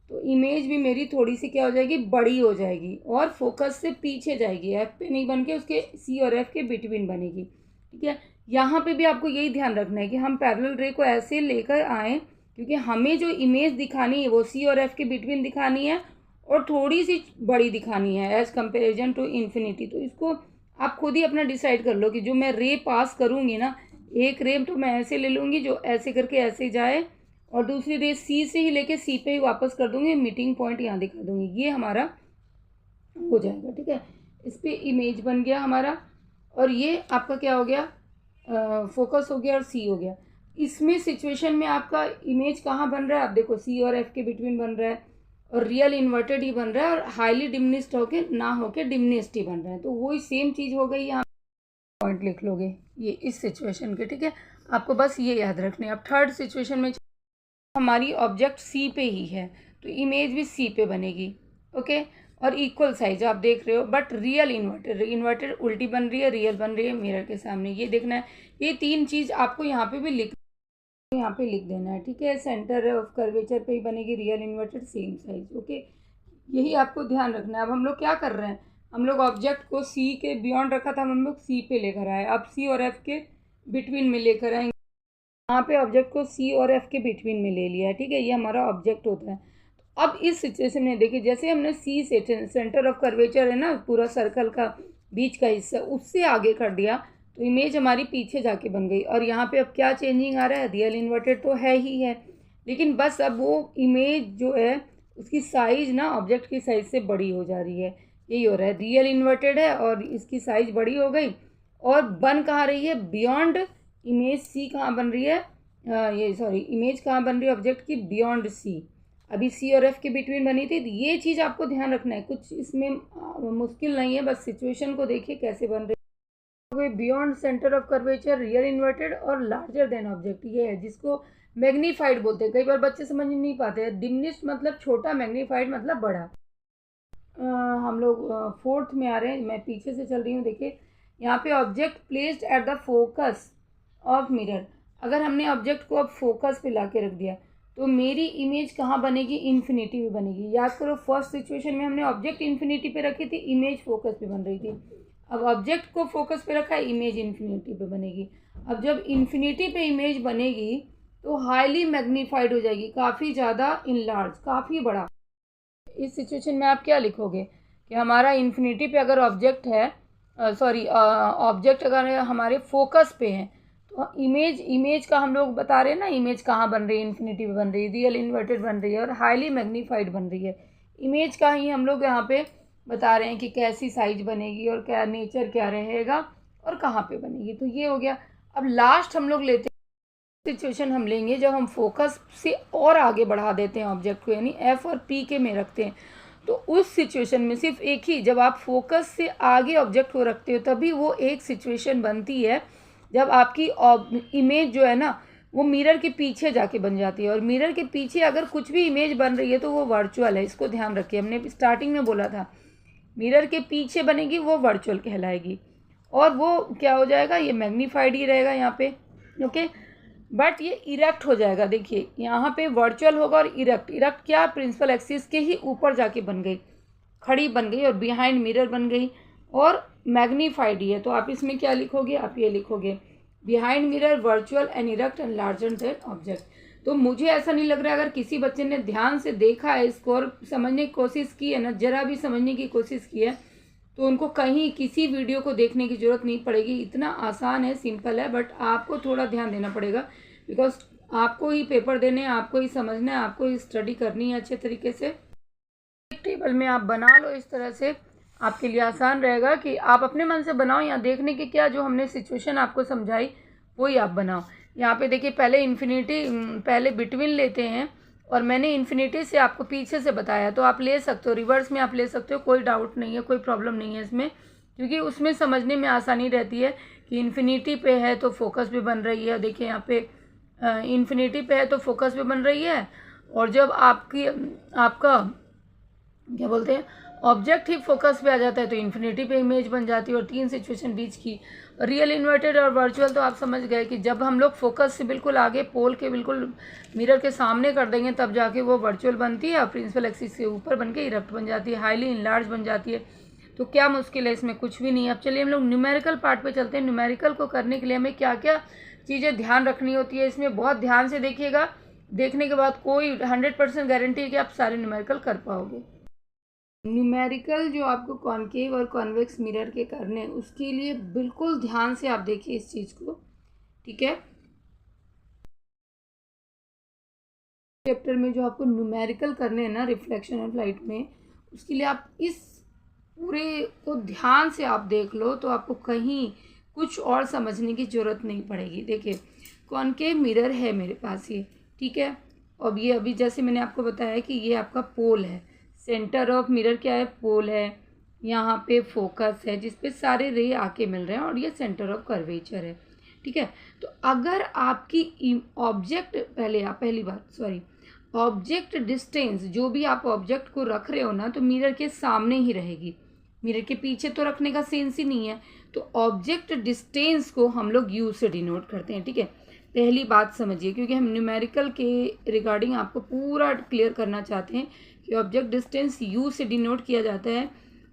तो इमेज भी मेरी थोड़ी सी क्या हो जाएगी, बड़ी हो जाएगी और फोकस से पीछे जाएगी, एफ पे नहीं बन के उसके सी और एफ के बिटवीन बनेगी। ठीक है, यहाँ पे भी आपको यही ध्यान रखना है कि हम पैरेलल रे को ऐसे लेकर आएँ, क्योंकि हमें जो इमेज दिखानी है वो सी और एफ के बिटवीन दिखानी है और थोड़ी सी बड़ी दिखानी है एज कंपेरिजन टू इन्फिनिटी। तो इसको आप खुद ही अपना डिसाइड कर लो कि जो मैं रे पास करूँगी ना, एक रे तो मैं ऐसे ले लूँगी जो ऐसे करके ऐसे जाए, और दूसरी रे सी से ही लेके सी पे ही वापस कर दूँगी, मीटिंग पॉइंट यहाँ दिखा दूँगी, ये हमारा हो जाएगा। ठीक है, इस पर इमेज बन गया हमारा, और ये आपका क्या हो गया, फोकस हो गया और सी हो गया। इसमें सिचुएशन में आपका इमेज कहाँ बन रहा है, आप देखो सी और एफ के बिटवीन बन रहा है, और रियल इन्वर्टेड ही बन रहा है, और हाईली डिमिनिश्ड होके ना होके डिमिनिश्ड ही बन रहा है। तो वही सेम चीज़ हो गई, यहाँ पॉइंट लिख लोगे ये इस सिचुएशन के। ठीक है, आपको बस ये याद रखना है। अब थर्ड सिचुएशन में हमारी ऑब्जेक्ट सी पे ही है तो इमेज भी सी पे बनेगी, ओके। और इक्वल साइज आप देख रहे हो, बट रियल इन्वर्टेड उल्टी बन रही है, रियल बन रही है मिरर के सामने, ये देखना है। ये 3 चीज़ आपको यहाँ पे भी लिख देना है, ठीक है। सेंटर ऑफ कर्वेचर पे ही बनेगी, real inverted same size, okay. यही आपको ध्यान रखना है। अब हम लोग क्या कर रहे हैं, हम लोग ऑब्जेक्ट को सी के बियॉन्ड रखा था, हम लोग सी पे लेकर आए, अब सी और एफ के बिटवीन में लेकर आएंगे। यहाँ पे ऑब्जेक्ट को सी और एफ के बिटवीन में ले लिया है, ठीक है, ये हमारा ऑब्जेक्ट होता है। अब इस सिचुएशन में देखिए, जैसे हमने सी से सेंटर ऑफ कर्वेचर है ना, पूरा सर्कल का बीच का हिस्सा, उससे आगे कर दिया तो इमेज हमारी पीछे जाके बन गई। और यहाँ पे अब क्या चेंजिंग आ रहा है, रियल इन्वर्टेड तो है ही है, लेकिन बस अब वो इमेज जो है उसकी साइज ना ऑब्जेक्ट की साइज से बड़ी हो जा रही है। यही हो रहा है, रियल इन्वर्टेड है और इसकी साइज बड़ी हो गई। और बन कहाँ रही है, बियॉन्ड इमेज सी कहाँ बन रही है, इमेज कहाँ बन रही है ऑब्जेक्ट की, बियॉन्ड सी। अभी सी और एफ के बिटवीन बनी थी, तो ये चीज़ आपको ध्यान रखना है, कुछ इसमें मुश्किल नहीं है, बस सिचुएशन को देखिए कैसे बन रही है। Beyond centre of curvature, real inverted और लार्जर देन ऑब्जेक्ट, ये है जिसको मैग्नीफाइड बोलते हैं। कई बार बच्चे समझ नहीं पाते हैं, डिमिनिश्ड मतलब छोटा, मैग्नीफाइड मतलब बड़ा। हम लोग फोर्थ में आ रहे हैं, मैं पीछे से चल रही हूँ, देखिए यहाँ पे object placed at the focus of mirror. अगर हमने ऑब्जेक्ट को अब फोकस पे ला के रख दिया तो मेरी इमेज कहाँ बनेगी, इन्फिनिटी पे बनेगी। याद करो, फर्स्ट सिचुएशन में हमने ऑब्जेक्ट इन्फिनिटी पे रखी थी, इमेज फोकस पे बन रही थी। अब ऑब्जेक्ट को फोकस पे रखा है, इमेज इन्फिनिटी पे बनेगी। अब जब इन्फिनिटी पे इमेज बनेगी तो हाईली मैग्नीफाइड हो जाएगी, काफ़ी ज़्यादा इनलार्ज, काफ़ी बड़ा। इस सिचुएशन में आप क्या लिखोगे कि हमारा इन्फिनिटी पे अगर ऑब्जेक्ट है, ऑब्जेक्ट अगर हमारे फोकस पे है तो इमेज का हम लोग बता रहे हैं ना, इमेज कहाँ बन रही है, इन्फिनिटी पे बन रही है, रियल इन्वर्टेड बन रही है और हाईली मैग्नीफाइड बन रही है। इमेज का ही हम लोग यहाँ पे बता रहे हैं कि कैसी साइज बनेगी और क्या नेचर क्या रहेगा और कहाँ पे बनेगी। तो ये हो गया। अब लास्ट हम लोग लेते सिचुएशन हम लेंगे जब हम फोकस से और आगे बढ़ा देते हैं ऑब्जेक्ट को, यानी एफ और पी के में रखते हैं। तो उस सिचुएशन में सिर्फ एक ही, जब आप फोकस से आगे ऑब्जेक्ट को रखते हो तभी वो एक सिचुएशन बनती है जब आपकी इमेज जो है ना वो मिरर के पीछे जाके बन जाती है। और मिरर के पीछे अगर कुछ भी इमेज बन रही है तो वो वर्चुअल है, इसको ध्यान रखिए। हमने स्टार्टिंग में बोला था मिरर के पीछे बनेगी वो वर्चुअल कहलाएगी, और वो क्या हो जाएगा, ये मैग्नीफाइड ही रहेगा यहाँ पे, ओके। बट ये इरेक्ट हो जाएगा, देखिए यहाँ पे वर्चुअल होगा और इरेक्ट क्या, प्रिंसिपल एक्सिस के ही ऊपर जाके बन गई, खड़ी बन गई और बिहाइंड मिरर बन गई और मैग्नीफाइड ही है। तो आप इसमें क्या लिखोगे, आप ये लिखोगे behind mirror virtual and erect and larger than object. तो मुझे ऐसा नहीं लग रहा है, अगर किसी बच्चे ने ध्यान से देखा है इसको और समझने की कोशिश की है ना, जरा भी समझने की कोशिश की है, तो उनको कहीं किसी वीडियो को देखने की ज़रूरत नहीं पड़ेगी। इतना आसान है, सिंपल है, बट आपको थोड़ा ध्यान देना पड़ेगा बिकॉज आपको ही पेपर देने हैं, आपको ही समझना है, आपको ही स्टडी करनी है अच्छे तरीके से। एक टेबल में आप बना लो इस तरह से, आपके लिए आसान रहेगा कि आप अपने मन से बनाओ या देखने की क्या, जो हमने सिचुएशन आपको समझाई वही आप बनाओ। यहाँ पे देखिए पहले बिटवीन लेते हैं और मैंने इन्फिनिटी से आपको पीछे से बताया, तो आप ले सकते हो, रिवर्स में आप ले सकते हो, कोई डाउट नहीं है, कोई प्रॉब्लम नहीं है इसमें, क्योंकि उसमें समझने में आसानी रहती है कि इन्फिनिटी पे है तो फोकस भी बन रही है। देखिए यहाँ पे इन्फिनिटी पे है तो फोकस भी बन रही है, और जब आपका क्या बोलते हैं ऑब्जेक्ट ही फोकस पे आ जाता है तो इन्फिनिटी पे इमेज बन जाती है। और 3 सिचुएशन बीच की, रियल इन्वर्टेड और वर्चुअल, तो आप समझ गए कि जब हम लोग फोकस से बिल्कुल आगे पोल के बिल्कुल मिरर के सामने कर देंगे तब जाके वो वर्चुअल बनती है और प्रिंसिपल एक्सिस से ऊपर बन के इरेक्ट बन जाती है, हाईली इनलार्ज बन जाती है। तो क्या मुश्किल है इसमें, कुछ भी नहीं है। अब चलिए हम लोग न्यूमेरिकल पार्ट पे चलते हैं। न्यूमेरिकल को करने के लिए हमें क्या क्या चीज़ें ध्यान रखनी होती है, इसमें बहुत ध्यान से देखिएगा, देखने के बाद कोई 100% गारंटी है कि आप सारे न्यूमेरिकल कर पाओगे। न्यूमेरिकल जो आपको कॉनकेव और कॉन्वेक्स मिरर के करने हैं उसके लिए बिल्कुल ध्यान से आप देखिए इस चीज़ को, ठीक है। चैप्टर में जो आपको न्यूमेरिकल करने हैं ना रिफ्लेक्शन ऑफ लाइट में, उसके लिए आप इस पूरे को ध्यान से आप देख लो तो आपको कहीं कुछ और समझने की ज़रूरत नहीं पड़ेगी। देखिए कॉनकेव मिरर है मेरे पास ये, ठीक है, और ये अभी जैसे मैंने आपको बताया कि ये आपका पोल है, सेंटर ऑफ मिरर क्या है, पोल है, यहाँ पे फोकस है जिस पे सारे रे आके मिल रहे हैं और ये सेंटर ऑफ कर्वेचर है, ठीक है। तो अगर आपकी ऑब्जेक्ट ऑब्जेक्ट डिस्टेंस, जो भी आप ऑब्जेक्ट को रख रहे हो ना, तो मिरर के सामने ही रहेगी, मिरर के पीछे तो रखने का सेंस ही नहीं है। तो ऑब्जेक्ट डिस्टेंस को हम लोग यू से डिनोट करते हैं, ठीक है। पहली बात समझिए, क्योंकि हम न्यूमेरिकल के रिगार्डिंग आपको पूरा क्लियर करना चाहते हैं कि ऑब्जेक्ट डिस्टेंस यू से डिनोट किया जाता है।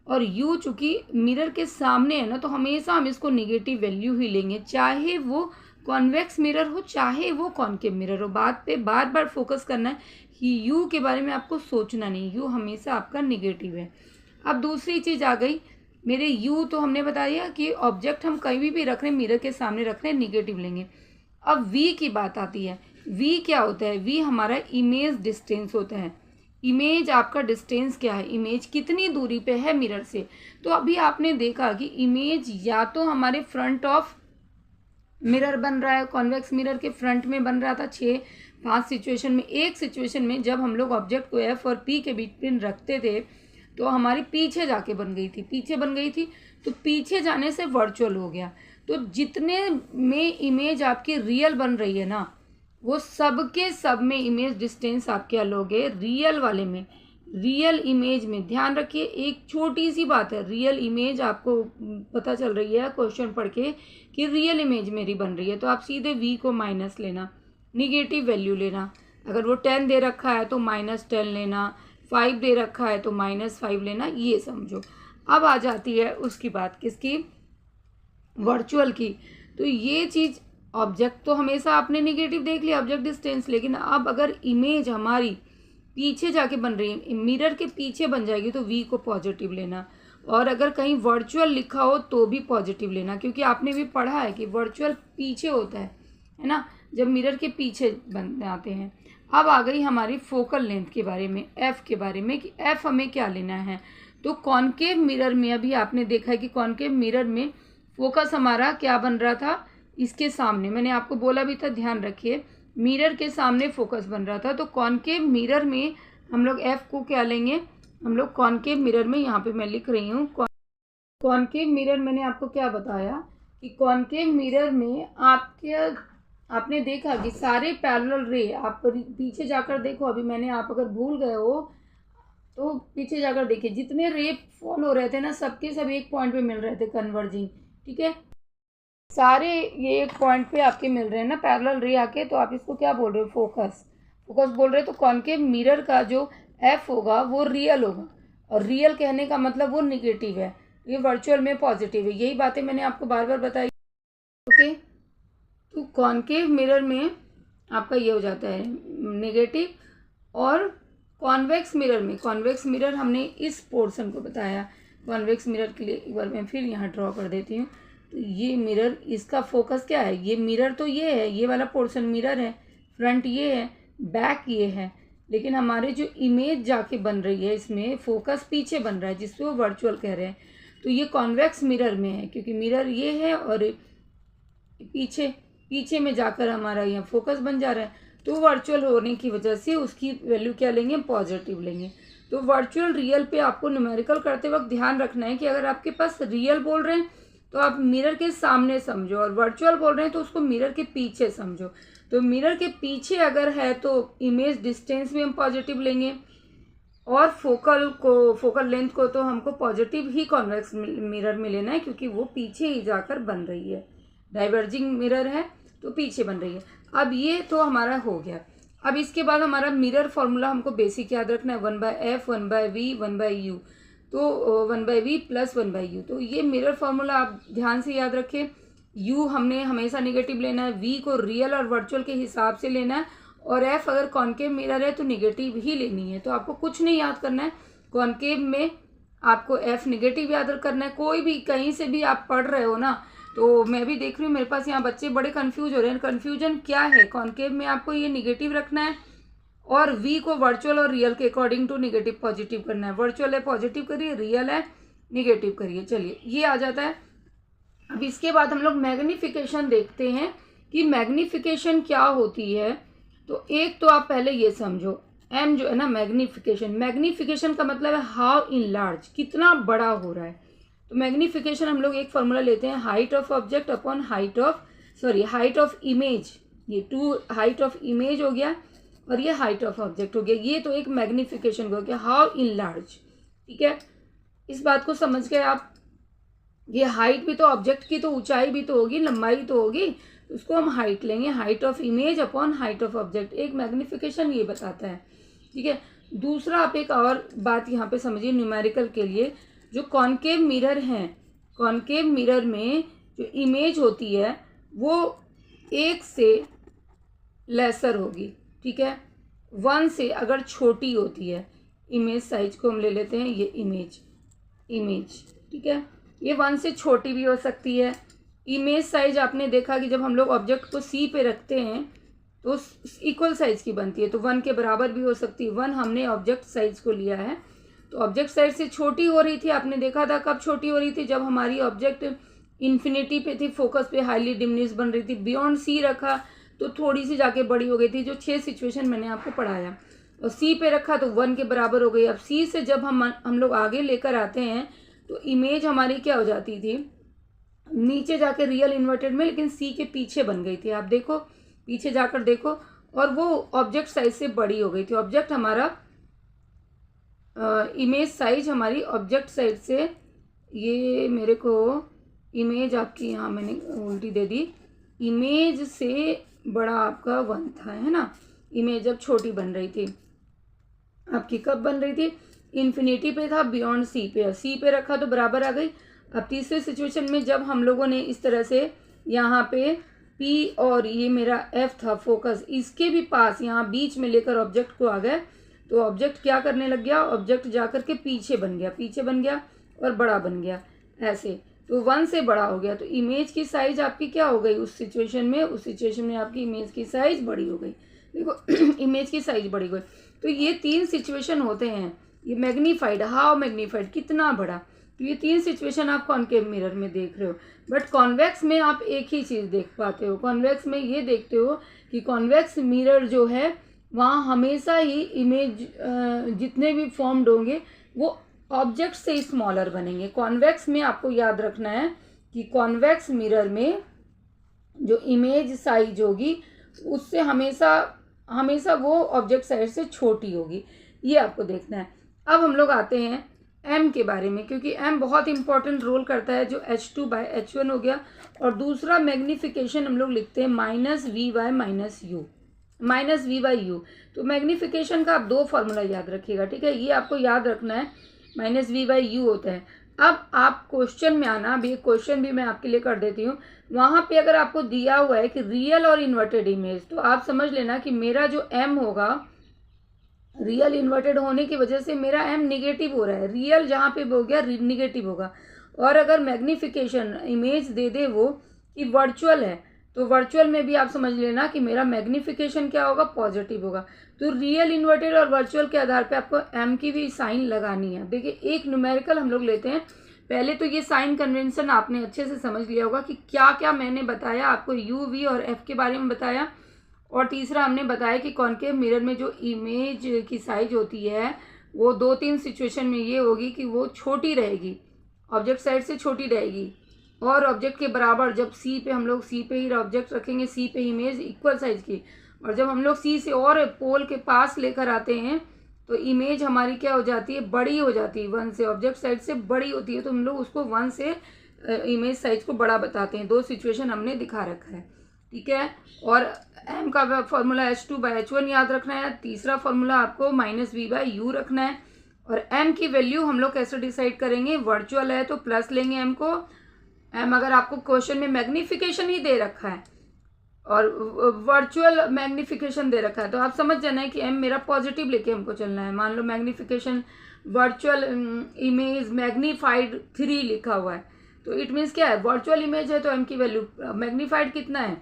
और यू चूँकि मिरर के सामने है ना, तो हमेशा हम इसको निगेटिव वैल्यू ही लेंगे, चाहे वो कॉन्वेक्स मिरर हो चाहे वो कॉन्केव मिरर हो। बात पे बार बार फोकस करना है कि यू के बारे में आपको सोचना नहीं, यू हमेशा आपका निगेटिव है। अब दूसरी चीज़ आ गई, मेरे यू तो हमने बताया कि ऑब्जेक्ट हम कहीं भी रख रहे हैं, मिरर के सामने रख रहे हैं, निगेटिव लेंगे। अब वी की बात आती है। वी क्या होता है? वी हमारा इमेज डिस्टेंस होता है। इमेज आपका डिस्टेंस क्या है? इमेज कितनी दूरी पे है मिरर से। तो अभी आपने देखा कि इमेज या तो हमारे फ्रंट ऑफ मिरर बन रहा है, कॉन्वेक्स मिरर के फ्रंट में बन रहा था 6-5 सिचुएशन में। एक सिचुएशन में जब हम लोग ऑब्जेक्ट को एफ और पी के बीच में रखते थे तो हमारी पीछे जाके बन गई थी, तो पीछे जाने से वर्चुअल हो गया। तो जितने में इमेज आपकी रियल बन रही है ना, वो सबके सब में इमेज डिस्टेंस आप क्या लोगे? रियल वाले में, रियल इमेज में। ध्यान रखिए, एक छोटी सी बात है, रियल इमेज आपको पता चल रही है क्वेश्चन पढ़ के कि रियल इमेज मेरी बन रही है, तो आप सीधे v को माइनस लेना, निगेटिव वैल्यू लेना। अगर वो 10 दे रखा है तो -10 लेना, 5 दे रखा है तो -5 लेना, ये समझो। अब आ जाती है उसकी बात, किसकी? वर्चुअल की। तो ये चीज़, ऑब्जेक्ट तो हमेशा आपने निगेटिव देख लिया, ऑब्जेक्ट डिस्टेंस, लेकिन अब अगर इमेज हमारी पीछे जाके बन रही है, मिरर के पीछे बन जाएगी, तो v को पॉजिटिव लेना। और अगर कहीं वर्चुअल लिखा हो तो भी पॉजिटिव लेना, क्योंकि आपने भी पढ़ा है कि वर्चुअल पीछे होता है ना, जब मिरर के पीछे बन आते हैं। अब आ गई हमारी फोकल लेंथ के बारे में, एफ के बारे में, कि एफ हमें क्या लेना है। तो कॉन्केव मिरर में अभी आपने देखा है कि कॉन्केव मिरर में फोकस हमारा क्या बन रहा था? इसके सामने, मैंने आपको बोला भी था, ध्यान रखिए, मिरर के सामने फोकस बन रहा था। तो कॉन्केव मिरर में हम लोग एफ को क्या लेंगे? हम लोग कॉन्केव मिरर में, यहाँ पे मैं लिख रही हूँ, कॉन्केव मिरर मैंने आपको क्या बताया कि कॉन्केव मिरर में आपने देखा कि सारे पैरेलल रे, आप पीछे जाकर देखो, अभी मैंने, आप अगर भूल गए हो तो पीछे जाकर देखिए, जितने रे फॉल हो रहे थे ना, सबके सब एक पॉइंट पे मिल रहे थे, कन्वर्जिंग, ठीक है। सारे ये एक पॉइंट पे आपके मिल रहे हैं ना पैरेलल रे आके, तो आप इसको क्या बोल रहे हो? फोकस बोल रहे हो। तो कॉन्केव मिरर का जो एफ होगा वो रियल होगा, और रियल कहने का मतलब वो निगेटिव है, ये वर्चुअल में पॉजिटिव है। यही बातें मैंने आपको बार बार बताई, ओके। तो कॉन्केव मिरर में आपका ये हो जाता है नेगेटिव, और कॉन्वेक्स मिरर हमने इस पोर्शन को बताया। कॉन्वेक्स मिरर के लिए एक बार मैं फिर यहाँ ड्रॉ कर देती हूँ। तो ये मिरर, इसका फोकस क्या है? ये मिरर तो ये है, ये वाला पोर्शन मिरर है, फ्रंट ये है, बैक ये है, लेकिन हमारे जो इमेज जाके बन रही है, इसमें फोकस पीछे बन रहा है, जिसको वो वर्चुअल कह रहे हैं। तो ये कॉन्वेक्स मिरर में है, क्योंकि मिरर ये है और पीछे में जाकर हमारा यहाँ फोकस बन जा रहा है। तो वर्चुअल होने की वजह से उसकी वैल्यू क्या लेंगे? पॉजिटिव लेंगे। तो वर्चुअल रियल पे आपको न्यूमेरिकल करते वक्त ध्यान रखना है कि अगर आपके पास रियल बोल रहे हैं तो आप मिरर के सामने समझो, और वर्चुअल बोल रहे हैं तो उसको मिरर के पीछे समझो। तो मिरर के पीछे अगर है तो इमेज डिस्टेंस भी हम पॉजिटिव लेंगे, और फोकल लेंथ को तो हमको पॉजिटिव ही कॉन्वेक्स मिरर में लेना है, क्योंकि वो पीछे ही जाकर बन रही है, डाइवर्जिंग मिरर है तो पीछे बन रही है। अब ये तो हमारा हो गया। अब इसके बाद हमारा मिरर फॉर्मूला हमको बेसिक याद रखना है, 1/f 1/v 1/u, तो 1/v + 1/u। तो ये मिरर फॉर्मूला आप ध्यान से याद रखें। u हमने हमेशा नेगेटिव लेना है, v को रियल और वर्चुअल के हिसाब से लेना है, और f अगर कॉन्केव मिरर है तो नेगेटिव ही लेनी है। तो आपको कुछ नहीं याद करना है, कॉन्केव में आपको f नेगेटिव याद करना है। कोई भी कहीं से भी आप पढ़ रहे हो ना, तो मैं भी देख रही हूँ मेरे पास यहाँ बच्चे बड़े कंफ्यूज हो रहे हैं। कन्फ्यूजन क्या है? कॉन्केव में आपको ये निगेटिव रखना है, और v को वर्चुअल और रियल के अकॉर्डिंग टू नेगेटिव पॉजिटिव करना है। वर्चुअल है पॉजिटिव करिए, रियल है नेगेटिव करिए। चलिए, ये आ जाता है। अब इसके बाद हम लोग मैग्नीफिकेशन देखते हैं कि मैग्नीफिकेशन क्या होती है। तो एक तो आप पहले ये समझो, m जो है ना, मैग्नीफिकेशन का मतलब है हाउ इन लार्ज, कितना बड़ा हो रहा है। तो मैग्नीफिकेशन हम लोग एक फॉर्मूला लेते हैं, height of object upon height of sorry height of image, ये 2 हाइट ऑफ इमेज हो गया और ये हाइट ऑफ ऑब्जेक्ट हो गया। ये तो एक मैग्निफिकेशन हो गया, हाउ इन लार्ज। ठीक है, इस बात को समझ के आप, ये हाइट भी तो ऑब्जेक्ट की तो ऊंचाई भी तो होगी, लंबाई तो होगी, उसको हम हाइट लेंगे, height of image upon height of object, एक मैग्निफिकेशन ये बताता है। ठीक है, दूसरा आप एक और बात यहाँ पे समझिए न्यूमेरिकल के लिए, जो कॉनकेव मिरर हैं, कॉनकेव मिरर में जो इमेज होती है वो 1 से लेसर होगी। ठीक है, 1 से अगर छोटी होती है, इमेज साइज को हम ले लेते हैं, ये इमेज ठीक है, ये 1 से छोटी भी हो सकती है। इमेज साइज आपने देखा कि जब हम लोग ऑब्जेक्ट को सी पे रखते हैं तो इक्वल साइज की बनती है, तो 1 के बराबर भी हो सकती है। 1 हमने ऑब्जेक्ट साइज को लिया है, तो ऑब्जेक्ट साइज से छोटी हो रही थी, आपने देखा था कब छोटी हो रही थी, जब हमारी ऑब्जेक्ट इन्फिनिटी पे थी, फोकस पे हाईली डिमिनिश बन रही थी। बियॉन्ड सी रखा तो थोड़ी सी जाके बड़ी हो गई थी, जो 6 सिचुएशन मैंने आपको पढ़ाया। और सी पे रखा तो 1 के बराबर हो गई। अब सी से जब हम लोग आगे लेकर आते हैं तो इमेज हमारी क्या हो जाती थी, नीचे जाके रियल इन्वर्टेड में, लेकिन सी के पीछे बन गई थी। आप देखो, पीछे जाकर देखो, और वो ऑब्जेक्ट साइज से बड़ी हो गई थी। ऑब्जेक्ट हमारा इमेज साइज हमारी ऑब्जेक्ट साइज से, ये मेरे को इमेज आपकी यहाँ मैंने उल्टी दे दी, इमेज से बड़ा आपका 1 था, है ना। इमेज जब छोटी बन रही थी आपकी, कब बन रही थी, इन्फिनिटी पे था, बियॉन्ड सी पे, सी पे रखा तो बराबर आ गई। अब तीसरे सिचुएशन में जब हम लोगों ने इस तरह से यहाँ पे पी और ये मेरा एफ था फोकस, इसके भी पास यहाँ बीच में लेकर ऑब्जेक्ट को आ गए, तो ऑब्जेक्ट क्या करने लग गया, ऑब्जेक्ट जाकर के पीछे बन गया और बड़ा बन गया ऐसे, तो 1 से बड़ा हो गया। तो इमेज की साइज आपकी क्या हो गई उस सिचुएशन में आपकी इमेज की साइज बड़ी हो गई। देखो इमेज की साइज बढ़ी गई। तो ये 3 सिचुएशन होते हैं। ये मैग्नीफाइड, हाउ मैग्नीफाइड, कितना बड़ा, तो ये 3 सिचुएशन आप कॉनकेव मिरर में देख रहे हो। बट कॉन्वेक्स में आप एक ही चीज़ देख पाते हो। कॉन्वेक्स में ये देखते हो कि कॉन्वेक्स मिरर जो है वहाँ हमेशा ही इमेज जितने भी फॉर्म्ड होंगे वो ऑब्जेक्ट से स्मॉलर बनेंगे। कॉन्वेक्स में आपको याद रखना है कि कॉन्वेक्स मिरर में जो इमेज साइज होगी उससे हमेशा वो ऑब्जेक्ट साइज से छोटी होगी, ये आपको देखना है। अब हम लोग आते हैं m के बारे में, क्योंकि m बहुत इंपॉर्टेंट रोल करता है, जो h2/h1 हो गया। और दूसरा मैग्नीफिकेशन हम लोग लिखते हैं -v/u। तो मैग्नीफिकेशन का आप 2 फॉर्मूला याद रखिएगा, ठीक है, ये आपको याद रखना है, -v/u होता है। अब आप क्वेश्चन में आना, अभी एक क्वेश्चन भी मैं आपके लिए कर देती हूँ, वहाँ पे अगर आपको दिया हुआ है कि रियल और इन्वर्टेड इमेज, तो आप समझ लेना कि मेरा जो m होगा, रियल इन्वर्टेड होने की वजह से मेरा m निगेटिव हो रहा है, रियल जहाँ पे हो गया निगेटिव होगा। और अगर मैग्नीफिकेशन इमेज दे दे वो कि वर्चुअल है, तो वर्चुअल में भी आप समझ लेना कि मेरा मैग्नीफिकेशन क्या होगा, पॉजिटिव होगा। तो रियल इन्वर्टेड और वर्चुअल के आधार पे आपको m की भी साइन लगानी है। देखिए एक न्यूमेरिकल हम लोग लेते हैं, पहले तो ये साइन कन्वेंशन आपने अच्छे से समझ लिया होगा कि क्या क्या मैंने बताया आपको, u, v और f के बारे में बताया। और तीसरा हमने बताया कि कॉनकेव मिरर में जो इमेज की साइज होती है वो 2-3 सिचुएशन में ये होगी कि वो छोटी रहेगी, ऑब्जेक्ट साइड से छोटी रहेगी, और ऑब्जेक्ट के बराबर। जब सी पे हम लोग सी पे ही ऑब्जेक्ट रखेंगे, सी पे इमेज इक्वल साइज की, और जब हम लोग सी से और पोल के पास लेकर आते हैं तो इमेज हमारी क्या हो जाती है, बड़ी हो जाती है, 1 से, ऑब्जेक्ट साइज से बड़ी होती है, तो हम लोग उसको 1 से इमेज साइज को बड़ा बताते हैं। 2 सिचुएशन हमने दिखा रखा है, ठीक है। और m का फॉर्मूला h2/h1 याद रखना है। तीसरा फॉर्मूला आपको -v/u रखना है। और m की वैल्यू हम लोग कैसे डिसाइड करेंगे, वर्चुअल है तो प्लस लेंगे m को। m अगर आपको क्वेश्चन में मैग्नीफिकेशन ही दे रखा है और वर्चुअल मैग्नीफिकेशन दे रखा है, तो आप समझ जाना है कि m मेरा पॉजिटिव लेके हमको चलना है। मान लो मैग्नीफिकेशन वर्चुअल इमेज मैग्नीफाइड 3 लिखा हुआ है, तो इट मीन्स क्या है, वर्चुअल इमेज है तो m की वैल्यू, मैग्नीफाइड कितना है,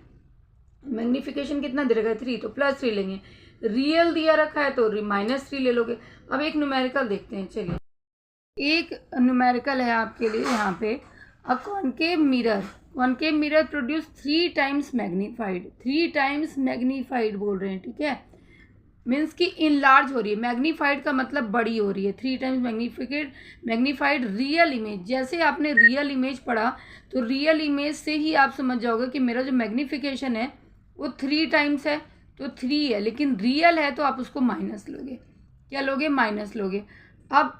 मैग्नीफिकेशन कितना दे रखा है 3, तो +3 लेंगे। रियल दिया रखा है तो -3 ले लोगे। अब एक न्यूमेरिकल देखते हैं, चलिए एक न्यूमेरिकल है आपके लिए यहाँ पे। A concave mirror produce 3 times magnified, 3 times magnified बोल रहे हैं, ठीक है। मीन्स कि इनलार्ज हो रही है। मैग्नीफाइड का मतलब बड़ी हो रही है, 3 टाइम्स मैग्नीफाइड रियल इमेज। जैसे आपने रियल इमेज पढ़ा तो रियल इमेज से ही आप समझ जाओगे कि मेरा जो मैग्नीफिकेशन है वो 3 टाइम्स है तो 3 है, लेकिन रियल है तो आप उसको माइनस लोगे। क्या लोगे? माइनस लोगे। अब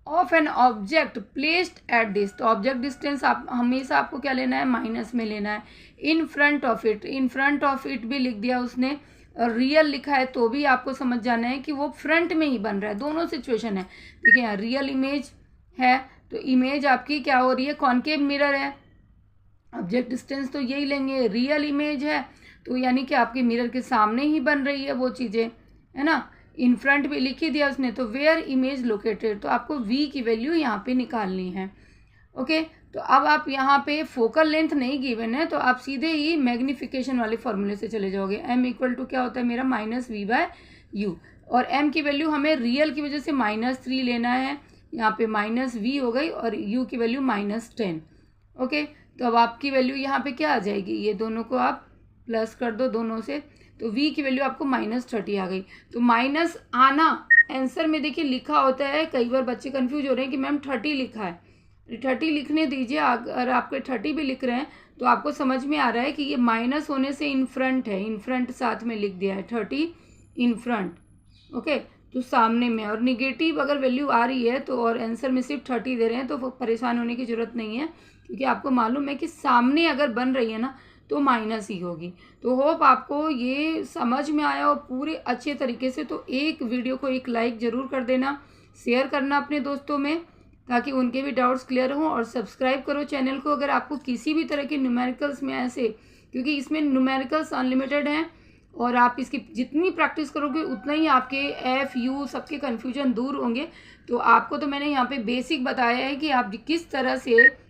of an object placed at this, तो ऑब्जेक्ट डिस्टेंस आप हमेशा आपको क्या लेना है? माइनस में लेना है। In front of it, in front of it भी लिख दिया उसने, और रियल लिखा है तो भी आपको समझ जाना है कि वो फ्रंट में ही बन रहा है। दोनों सिचुएशन है। देखिए यहाँ रियल इमेज है तो इमेज आपकी क्या हो रही है? कॉनकेव मिरर है। ऑब्जेक्ट डिस्टेंस तो यही लेंगे। रियल इमेज है तो यानी कि आपके मिरर के सामने ही बन रही है वो चीज़ें, है ना। इन फ्रंट भी लिख ही दिया उसने, तो वेयर इमेज लोकेटेड, तो आपको v की वैल्यू यहाँ पे निकालनी है। ओके, तो अब आप यहाँ पे फोकल लेंथ नहीं गिवन है तो आप सीधे ही मैग्नीफिकेशन वाले फॉर्मूले से चले जाओगे। m इक्वल टू क्या होता है मेरा? -v/u, और m की वैल्यू हमें रियल की वजह से -3 लेना है, यहाँ पे -v हो गई और u की वैल्यू -10। ओके, तो अब आपकी वैल्यू यहाँ पे क्या आ जाएगी? ये दोनों को आप प्लस कर दो दोनों से, तो v की वैल्यू आपको -30 आ गई। तो माइनस आना आंसर में देखिए लिखा होता है, कई बार बच्चे कंफ्यूज हो रहे हैं कि मैम 30 लिखा है। 30 लिखने दीजिए, अगर आपके 30 भी लिख रहे हैं तो आपको समझ में आ रहा है कि ये माइनस होने से इन फ्रंट है, इन फ्रंट साथ में लिख दिया है 30 इन फ्रंट। ओके, तो सामने में, और निगेटिव अगर वैल्यू आ रही है तो और आंसर में सिर्फ 30 दे रहे हैं तो परेशान होने की ज़रूरत नहीं है, क्योंकि आपको मालूम है कि सामने अगर बन रही है ना तो माइनस ही होगी। तो होप आपको ये समझ में आया और पूरे अच्छे तरीके से। तो एक वीडियो को एक लाइक ज़रूर कर देना, शेयर करना अपने दोस्तों में ताकि उनके भी डाउट्स क्लियर हों, और सब्सक्राइब करो चैनल को अगर आपको किसी भी तरह के न्यूमेरिकल्स में ऐसे, क्योंकि इसमें न्यूमेरिकल्स अनलिमिटेड हैं और आप इसकी जितनी प्रैक्टिस करोगे उतना ही आपके एफ यू सबके कन्फ्यूजन दूर होंगे। तो आपको तो मैंने यहाँ पे बेसिक बताया है कि आप किस तरह से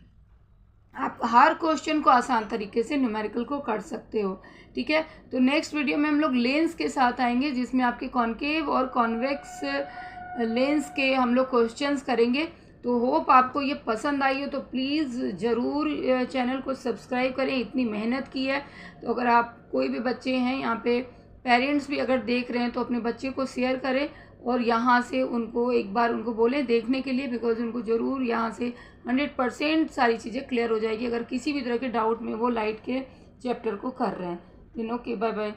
आप हर क्वेश्चन को आसान तरीके से न्यूमेरिकल को कर सकते हो। ठीक है, तो नेक्स्ट वीडियो में हम लोग लेंस के साथ आएंगे जिसमें आपके कॉन्केव और कॉन्वेक्स लेंस के हम लोग क्वेश्चंस करेंगे। तो होप आपको ये पसंद आई हो तो प्लीज़ ज़रूर चैनल को सब्सक्राइब करें, इतनी मेहनत की है। तो अगर आप कोई भी बच्चे हैं यहाँ पे, पेरेंट्स भी अगर देख रहे हैं तो अपने बच्चे को शेयर करें और यहाँ से उनको एक बार उनको बोलें देखने के लिए, बिकॉज उनको ज़रूर यहाँ से 100% सारी चीज़ें क्लियर हो जाएगी अगर किसी भी तरह के डाउट में वो लाइट के चैप्टर को कर रहे हैं। Okay, bye bye.